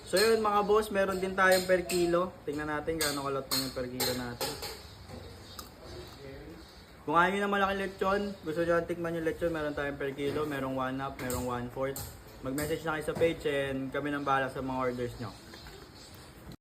So yun mga boss, meron din tayong per kilo. Tingnan natin gaano kalot pa yung per kilo natin. Kung ayaw nyo na malaki lechon, gusto nyo tikman yung lechon, meron tayong per kilo, merong 1/2, merong 1/4. Mag-message na kayo sa page and kami nang bahala sa mga orders nyo.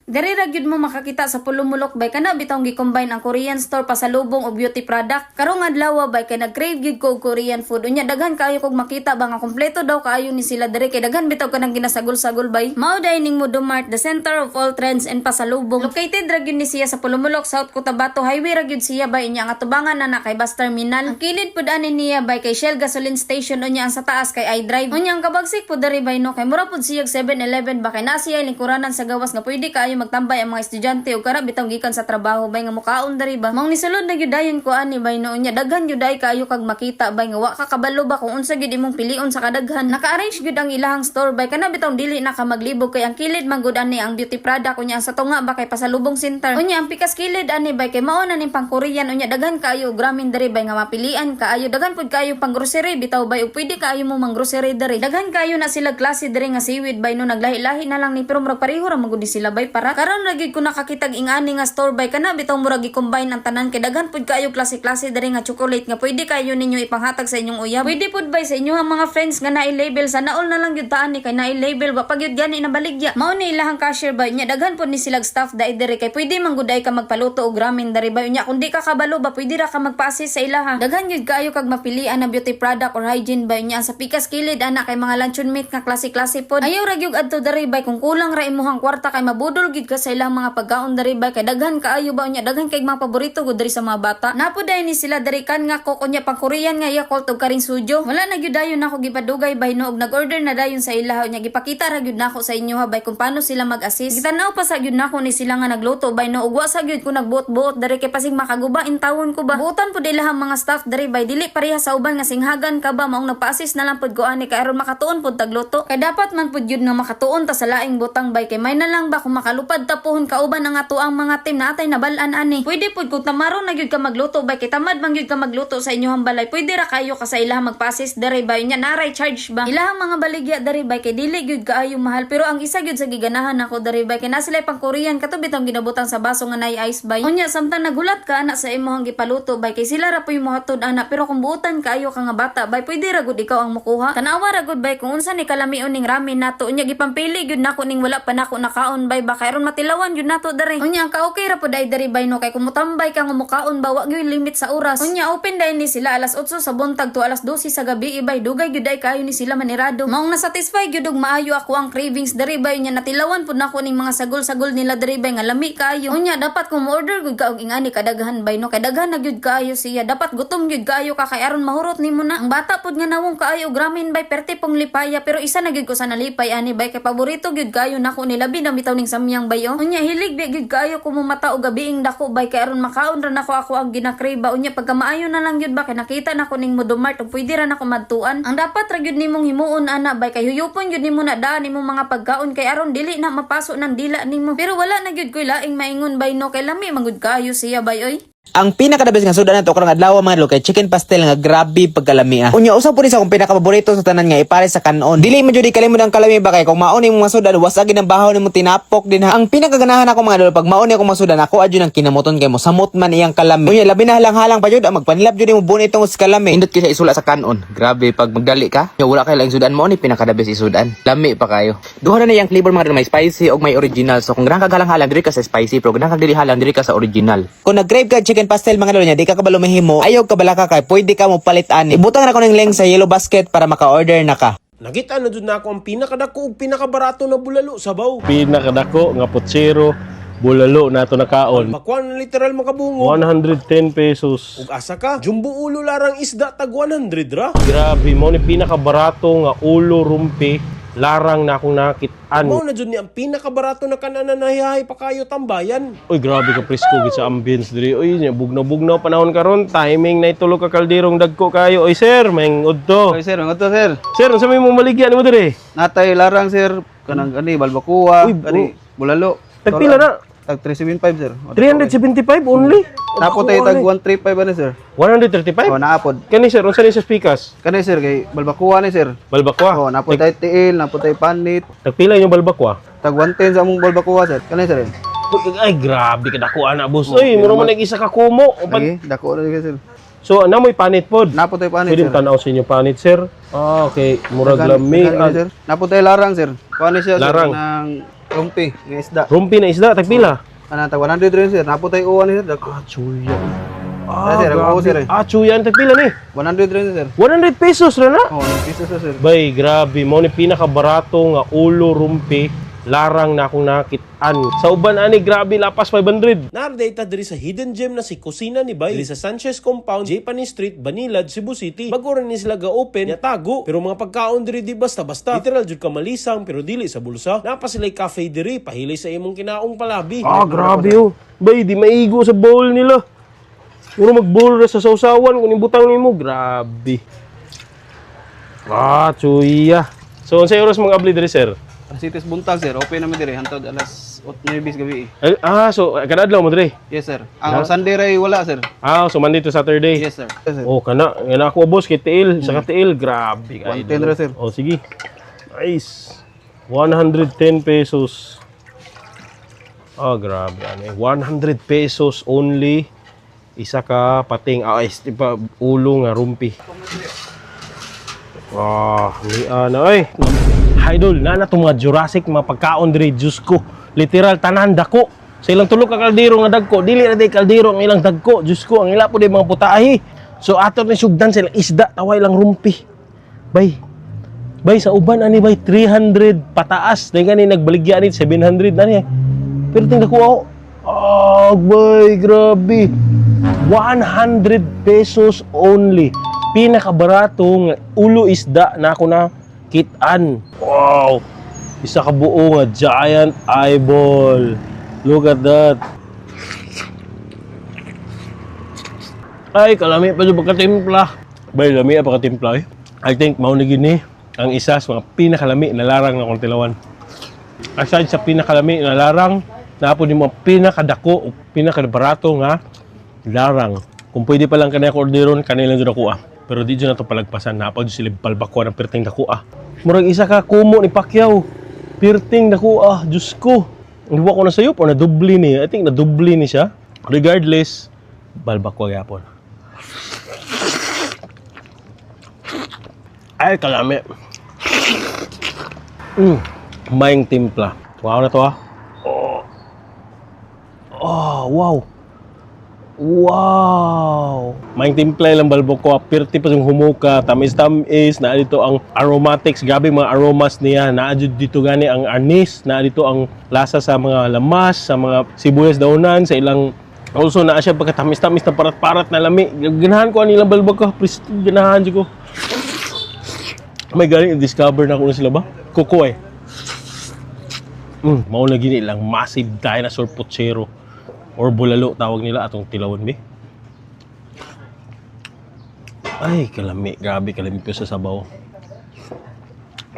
Diri ra gyud mo makakita sa Pulumulok bay kana bitong gi-combine ang Korean store pasalubong og beauty product. Karong adlaw bay kay nag-crave gyud ko og Korean food. Unya daghan kaayo kog makita ba nga kompleto daw kaayo ni sila diri kay daghan bitaw kanang ginasagol-sagol bay. Mao dining Modomart, the center of all trends and pasalubong. Located ra gyud ni siya sa Pulumulok, South Cotabato Highway ra gyud siya bay inya nga tubangan na kay bus terminal. Ang kilid pud ani niya bay kay Shell gasoline station unya ang sa taas kay iDrive. Unya ang kabagsik pud diri bay no kay mura pud siya 7-Eleven ba kay na siya lingkuranan sa gawas nga pwede kaayo magtambay ang mga estudyante o kara bitang gikan sa trabaho bay nga mukaon diri ba mong nisulod na gyud dayon ko ani bay no nya daghan gyud ay kaayo kag makita bay nga wa ka kabalo ba kung unsa gyud imong pilion sa kadaghan. Naka-arrange gyud ang ilahang store bay kana bitong dili na ka maglibog kay ang kilid man gud ani ang beauty product unya ang sa tunga ba kay pasalubong center unya ang pikas kilid ani bay kay mao na ning pang Korean unya daghan kaayo gramin diri bay nga mapilian kaayo daghan pud kaayo pang grocery bitaw bay ug pwede kaayo mo mang grocery diri daghan kaayo na sila klase diri nga seaweed bay no naglahi-lahi na lang ni pero murag pareho ra magud sila bay para karon lagi ko nakakitag ingani nga store bay kana bitaw murag gi-combine ang tanan kay daghan pud kaayo klase-klase diri nga chocolate nga pwede kayo ninyo ipanghatag sa inyong uyab pwede pud bay sa inyong mga friends nga nailabel sa naol na lang gyud taan ni kay nailabel ba pag gyud gani na baligya mao ni ilahang cashier bay nya daghan pud ni silag staff dai diri kay pwede man gud ay ka magpaluto og ramen diri bay nya kun di ka kabalo ba pwede ra ka magpa-assist sa ilaha daghan gyud kaayo kag mapilian na beauty product or hygiene bay nya sa pikas kilid ana kay mga luncheon meat nga klase-klase pod ayaw ra gyud adto diri bay kung kulang ra imong kwarta kay mabudol gyud ka sa ilang mga pagkaon diri bay kay daghan kaayo ba nya daghan kay mga paborito gud diri sa mga bata napuday ni sila diri kan nga koko nya pang Korean nga Yakult ug karing sujo wala na gyud dayon nako gipadugay bay no og nag-order na dayon sa ilaha nya gipakita ra gyud nako sa inyo ha bay kung paano sila mag-assist gitanaw pa sa gyud nako ni sila nga nagluto bay no ug wa sa gyud ko nagbuot-buot diri kay pasig makaguba in tawon ko ba buotan pud ilahang mga staff diri bay dili pareha sa uban nga singhagan ka ba maong nagpa-assist na lang pud ko ani kay aron makatuon pud tagluto kay dapat man pud gyud nga makatuon ta sa laing butang bay kay may na lang ba kung makalupad ta pohon kauban ang ato ang mga team natay nabalan ani pwede pud kung tamaron na gyud ka magluto bay kay tamad man gyud ka magluto sa inyong balay pwede ra kayo ka sa ilaha magpa-assist diri bay nya naray charge ba ilahang mga baligya diri bay kay dili gyud kaayo mahal pero ang isa gyud sa giganahan nako diri bay kay na sila pang Korean kato bitong ginabutang sa baso nga nay ice bay unya samtang nagulat ka ana sa imong gipaluto bay kay sila ra puy mohatod ana pero kung buutan kaayo ka nga bata bay pwede ra gud ikaw ang mukuha tanawa ra gud bay kung unsa ni kalamion ning ramen nato unya gipampili gyud nako ning wala pa nako nakaon bay ba kay aron matilawan gyud nato diri unya ka okay ra pud ay diri bay no kay kung mutambay ka nga mukaon ba wa gyud limit sa oras unya open day ni sila alas 8 sa buntag to alas 12 sa gabi ibay dugay gyud ay kayo ni sila manirado maong na-satisfy gyud og maayo ako ang cravings diri bay nya natilawan pud nako ning mga sagol-sagol nila diri bay nga lami kayo unya dapat kung order gud ka og ingani kadaghan bay no kay daghan na gyud kaayo siya dapat gutom gyud kaayo ka kay aron mahurot nimo na ang bata pud nga nawong kaayo og ramen bay perti pong lipaya pero isa na gyud ko sa nalipay ani bay kay paborito gyud kaayo nako ni labi na bitaw ning samyang bay unya hilig gyud kaayo ko mumata og gabiing dako bay kay aron makaon ra nako ako ang ginakrave ba unya pagka maayo na lang gyud ba kay nakita nako ning Modomart ug pwede ra nako madtuan ang dapat ra gyud nimong himuon ana bay kay huyupon gyud nimo na daan nimong mga pagkaon kay aron dili na mapaso ng dila nimo pero wala na gyud koy laing maingon bay no kay lami mangud kaayo siya bay oy. Ang pinakadabis nga sudan nato karong adlaw mga lo kay chicken pastel nga grabe pagkalami. Unya usa pud isa akong pinakapaborito sa tanan nga ipare sa kanon. Dili man jud kalimod ang kalami ba kay kung mauni mo mga sudan wasag ang bahaw nimo tinapok din ha. Ang pinakaganahan ako mga lolo pag mauni ako mga sudan ako adyo nang kinamoton kay mo samot man iyang kalami. Unya labi na halang-halang pa jud magpanilap jud mo bunit tong kalami. Indot kay isula sa kanon. Grabe pag magdali ka. Nya wala kay laing sudan mo ni pinakadabis isudan. Lami pa kayo. Duha na iyang flavor mga may spicy og may original. So kung ganahan ka halang-halang diri ka sa spicy pero ganahan ka dili halang diri ka sa original. Kung nag-crave ka chicken pastel mga lolo nya di ka kabalo mahimo ayaw ka bala ka kay pwede ka mo palitan ibutang na ko ning link sa yellow basket para maka-order na ka. Nakita na dun na ako ang pinakadako ug pinakabarato na bulalo sabaw. Pinakadako nga putsero bulalo nato nakaon. Makuan na literal makabungo. 110 pesos. Ug asa ka? Jumbo ulo larang isda tag 100 ra. Grabe mo ni pinakabarato nga ulo rumpi. Larang na akong nakitaan. Mao na jud ni ang pinakabarato na kanana nahihay pa kayo tambayan. Oy, grabe ka presko gid sa ambience diri. Oy, bugnaw-bugnaw panahon karon. Timing na itulog ka kalderong dagko kayo. Oy, sir, may udto. Oy sir, mga to sir. Sir, unsa may mong maligya nimo diri? Natay larang sir kanang ani balbakuwa, Uy, ani bulalo. Tagpila na. Tag 375 sir. 375 only? Napo tayo tag 135 ano sir. 135? Oh, naapod. Kani sir, unsa ni sa speakers? Kanay sir kay balbakuha ni sir. Balbakwa. Oh, napo tayo tiil, napo tayo panit. Nagpila yung balbakwa? Tag 110 sa among balbakuha sir. Kanay sir. Ay, grabe ka dako ana boss. Ay, muro man nag-isa ka kumo. Lagi, dako na sir. So, namoy panit pod. Napo tayo panit Pwede sir. tanaw sa inyo panit sir. Ah, okay. Murag lami. Sir. Napo tayo larang sir. Kuha ni siya Larang. sir ng rumpi, ng isda. Rumpi na isda, tagpila. Ano, tag 100 rin sir. Napo tayo uwan ni sir. Dako. Ah, chuya. Ah, sir, ako sir eh. Ah, chuya. Tagpila ni. 100 rin sir. 100 pesos na na. Oh, piso sir. Bay, grabe. Mo ni pinakabarato nga ulo rumpi. Larang na akong nakitaan. Sa uban ani, grabe, lapas 500. Nardata diri sa hidden gem na si Kusina ni Bay. Diri sa Sanchez Compound, Japanese Street, Banilad, Cebu City. Bago rin ni sila ga-open, niya tago. Pero mga pagkaon diri di basta-basta. Literal jud ka malisang, pero dili sa bulsa. Napa sila'y cafe diri, pahilay sa imong kinaong palabi. Ah, grabe oh. Bay, di maigo sa bowl nila. Puro mag-bowl na sa sausawan kung ibutang nimo. Grabe. Ah, chuya. So, unsay oras mga abli diri, sir? Cities buntag sir. Open namin dire hantod alas 8:00 gabi. So, kadadlaw mo diri? Yes sir. Ang Sunday ray wala sir. Ah, so Monday to Saturday? Yes sir. Yes sir. Oh, kana ako boss, kay Tiil. Sa Tiil, grabe. 110 ra, sir. Oh, sige. Nice. 110 pesos. Ah, grabe. 100 pesos only. Isa ka pating. Ulo nga, rumpi. Ay. Idol, na itong mga Jurassic, mga pagkaon diri, Diyos ko. Literal, tanan, dako. Sa ilang tulog ka kaldero nga dagko, dili na day kaldero ang ilang dagko. Diyos ko, ang ila po day mga putahi. So, ato ni sugdan sa ilang isda, taway lang rumpi. Bay, sa uban, ani bay, 300 pataas. Dahil gani, nagbaligya ni 700, ani. Pero tingnan ko ako, bay, grabe. 100 pesos only. Pinakabarato nga ulo isda na ako na kitaan. Wow! Isa ka buo nga giant eyeball. Look at that. Ay, kalami pa yung pagkatimpla. Bay, lami pa pagkatimpla eh. I think maunigin ni ang isa sa mga pinakalami na larang na kong tilawan. Aside sa pinakalami na larang, naapon yung mga pinakadako o pinakabarato nga larang. Kung pwede pa lang kanaya ko orderon, kanilang dyan ako Pero di dyan na ito palagpasan. Naapon sila palbakwa ng perting dako Murag isa ka kumo ni Pacquiao. Perting dako Diyos ko. Iwa ko na sa'yo po, nadubli niya. I think nadubli ni siya. Regardless, balbakwa yapon. Ay, kalami. Maing timpla. Wow na to wow. Wow! Maing timpla lang balbok ko. Pirti pa yung humuka. Tamis-tamis. Na dito ang aromatics. Gabi mga aromas niya. Na dito gani ang anis. Na dito ang lasa sa mga lamas. Sa mga sibuyas daunan. Sa ilang... Also na siya pagkatamis-tamis na parat-parat na lami. Ganahan ko ang ilang balbok ko. Prestige, ganahan ko. May galing discover na ko na sila ba? Kuko eh. Mauna gini lang. Massive dinosaur pochero. Or bulalo tawag nila atong tilawan be. Ay, kalami. Grabe, kalami po sa sabaw.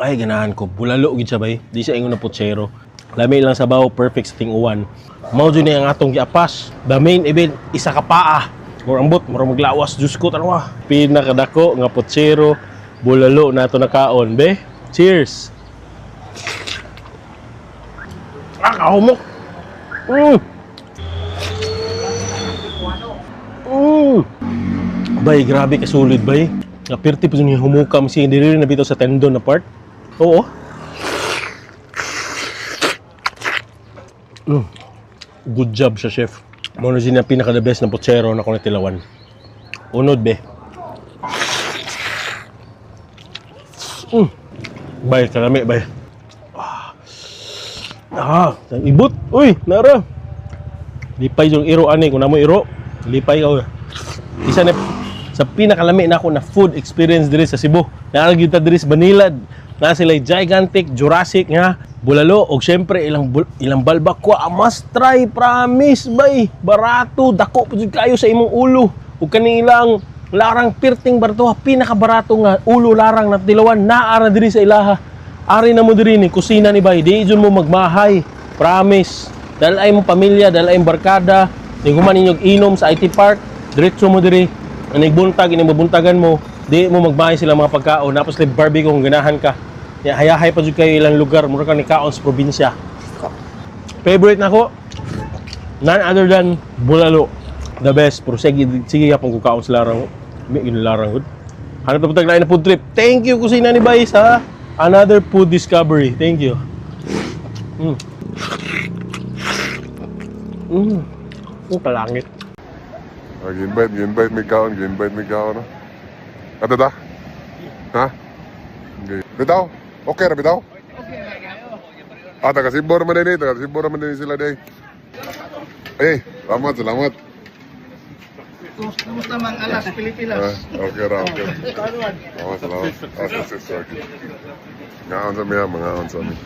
Ay, ganahan ko. Bulalo gid siya bay. Di siya ingon na pochero. Lami lang sabaw, perfect sa ting-uwan. Mao jud ni ang atong giapas. The main event, isa ka paa. Or ambot, murag maglawas. Diyos ko, tanawa. Pinakadako nga pochero. Bulalo na ito nakaon be. Cheers! Kahumok! Bay, grabe kasulid bay. Napirti pa yung humukam siya. Hindi rin nabitaw sa tendon na part. Oo. Good job sa chef. Muna siya pinaka-the best na pochero na kung natilawan. Unod be. Bay, kalami bay. Ibut. Uy, nara. Lipay yung iro ani. Kung namo iro, lipay ka. Isa na sa pinakalami na ako na food experience diri sa Cebu. Naalagid ta diri sa Banilad. Na sila gigantic Jurassic nga bulalo og syempre ilang balbakwa. Must try, promise bay. Barato, dako pud kayo sa imong ulo. Ug kanilang larang pirting barato, pinakabarato nga ulo larang na tilawan naara diri sa ilaha. Ari na mo diri ni kusina ni bay. Di jud mo magmahay. Promise. Dahil ay mong pamilya, dahil ay mong barkada, niguman ninyong inom sa IT Park, diretso mo diri, nagbuntag, inimabuntagan mo, di mo magbahay sila mga pagkaon, tapos live barbecue kung ganahan ka. Hayahay pa dyan kayo ilang lugar, mura ka ni kaon sa probinsya. Favorite na ko, none other than bulalo. The best, pero sige yapong kukaon sa larang. May inilarang good. Hanap na putag na food trip. Thank you kusina ni Bay sa another food discovery. Thank you. Kalangit. Gi-invite may kaon, no? Ano ta? Ha? Okay. Bitaw? Okay na bitaw? Ah, taga-Sibor naman din sila day. Eh, salamat. Kumusta mang alas Pilipinas? Okay. Salamat. Sister. Ngaon sa mi.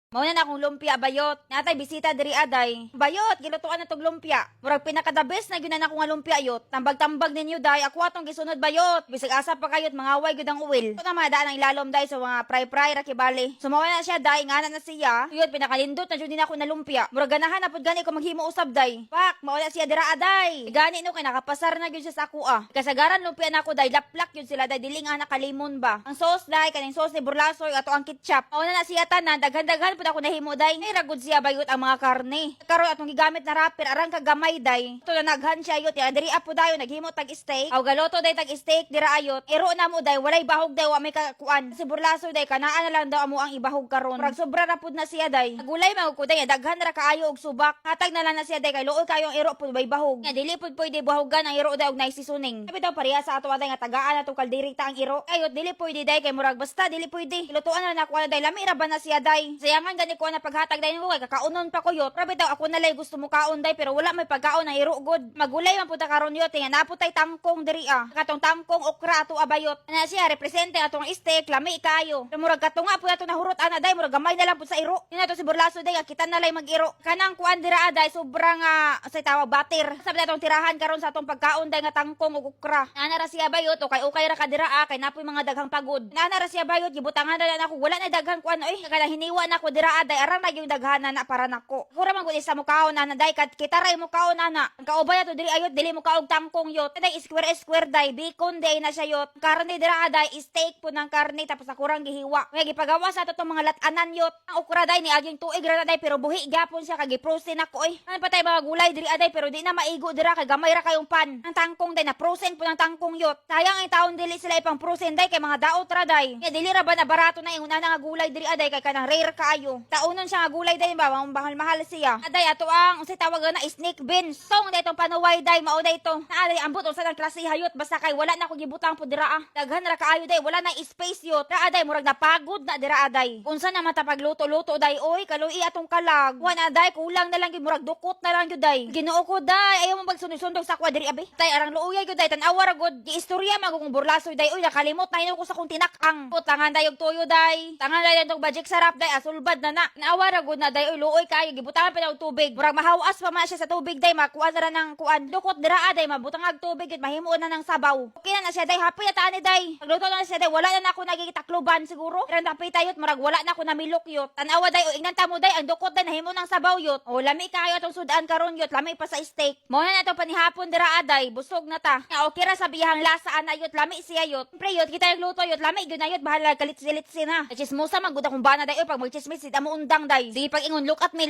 Mauna na akong lumpia bayot. Natay bisita diri aday. Bayot, gilutuan na tog lumpia. Murag pinaka-the best na gyud na ako nga lumpia yot. Tambag-tambag ninyo day. Ako atong gisunod bayot. Bisag asa pa kayot mga way gyud ang uwil. Ito na mga daan ang ilalom day sa mga fry rakibali. Sumawa na siya day, ngana na siya. Yot pinakalindot na jud din ako na lumpia. Murag ganahan na pud gani ko maghimo usab day. Pak, mauna siya dira aday. Gani no kay nakapasar na gyud siya sa ako ah. Kasagaran lumpia na ako day, laplak gyud sila day, dili nga nakalimon ba. Ang sauce day kaning sauce ni burlasoy ato ang ketchup. Mauna na siya tanan, daghan-daghan pud ako nahimo day. Ay ragud siya bayot ang mga karne. Karon atong gigamit na wrapper arang kagamay day. Ito na naghan siya yot. Ya diri apo dayon naghimo tag steak. Aw galoto day tag steak dira ayot. Iro na mo day walay bahog day wa may kakuan. Si burlaso day kanaan na lang daw amo ang ibahog karon. Murag sobra ra pud na siya day. Gulay magud day daghan ra kaayo og subak. Hatag na lang na siya day kay luoy kayo ang iro pud bay bahog. Nga dili pud pwede bahogan ang iro day og naisisuning. Sabi daw pareha sa ato day nga tagaan ato kaldirita ang iro. Ayot dili pwede day kay murag basta dili pwede. Ilutuan na nako day lami ra ba na siya day. Sayangan gani ko na paghatag day nimo kay kakaunon pa ko yot. Grabe daw ako nalay gusto mo kaon day pero wala may pagkaon na iro god. Magulay man pud ta karon yot nga naputay tangkong diri ah. Katong tangkong okra ato abayot. Ana siya represente atong steak lami kayo. Pero murag katunga pud ato nahurot ana day murag gamay na lang pud sa iro. Yun ato si burlaso day kita na lay mag-iro. Kanang kuan dira day sobrang sa tawag batir. Sabi atong tirahan karon sa atong pagkaon day nga tangkong ug okra. Ana ra siya bayot o kay okay ra ka dira ah kay napoy mga daghang pagod. Ana ra siya bayot gibutangan na ako wala na daghang kuan oy kada hiniwa na ako dira day aram na yung daghanan na para nako. Kura man gud isa mo kaon ana day kat kita ray mo kaon ana. Ang kaubay ato diri ayot dili mo kaog tangkong yot. Day square day bacon day na siya yot. Karne dira day steak po ng karne tapos akurang gihiwa. Kaya gipagawa sa ato tong mga latanan yot. Ang okra day ni aging tuig ra day pero buhi gyapon siya kay gi-frozen ako oy. Ano pa tay mga gulay diri aday pero di na maigo dira kay gamay ra kayong pan. Ang tangkong day na frozen po ng tangkong yot. Sayang ang taon dili sila ipang frozen day kay mga daot ra day. Kaya dili ra ba na barato na yung una nga gulay diri aday kay kanang rare kaayo. Taonon siya nga gulay day ba mahal siya. Aday ato ang unsay tawag na snake beans. Tong day tong panuway day mao day to. Naaday ambot usa ng klase hayot basta kay wala na ko gibutang pud dira ah. Daghan ra kaayo day wala na space yot. Ra aday murag napagod na dira aday. Unsa na mata pagluto-luto day oy kaluy atong kalag. Wan aday kulang na lang gyud murag dukot na lang gyud day. Ginoo ko day ayaw mo magsunod-sundog sa kwa diri abi. Tay arang luuyay gyud day tan-awa ra gud giistorya magugong burlasoy day oy nakalimot na ko sa kong tinakang. Putangan day og tuyo day. Tangan day tong bajik sarap day asulbad na na. Naawa ra gud na day oy luoy kayo gibutangan pa og tubig. Murag mahawas pa man siya sa tubig day makuha ra ng kuan. Dukot dira aday mabutang og tubig gid mahimuon na ng sabaw. Okay na siya day happy ata ni day. Pagluto na siya day wala na ako nagitakloban siguro. Pero happy tayot murag wala na ako namilok yot. Tanawa day o ingnan ta mo day ang dukot day nahimo ng sabaw yot. O lami kayo atong sudan karon yot lami pa sa steak. Mao na nato panihapon dira aday busog na ta. Nga okay ra sa biyahang lasa ana yot lami siya yot. Pre yot kita yung luto yot lami gyud na yot bahala kalit-silit na. Chismosa man gud akong bana day oy pag magchismis sid amo undang day. Sige pag ingon look at me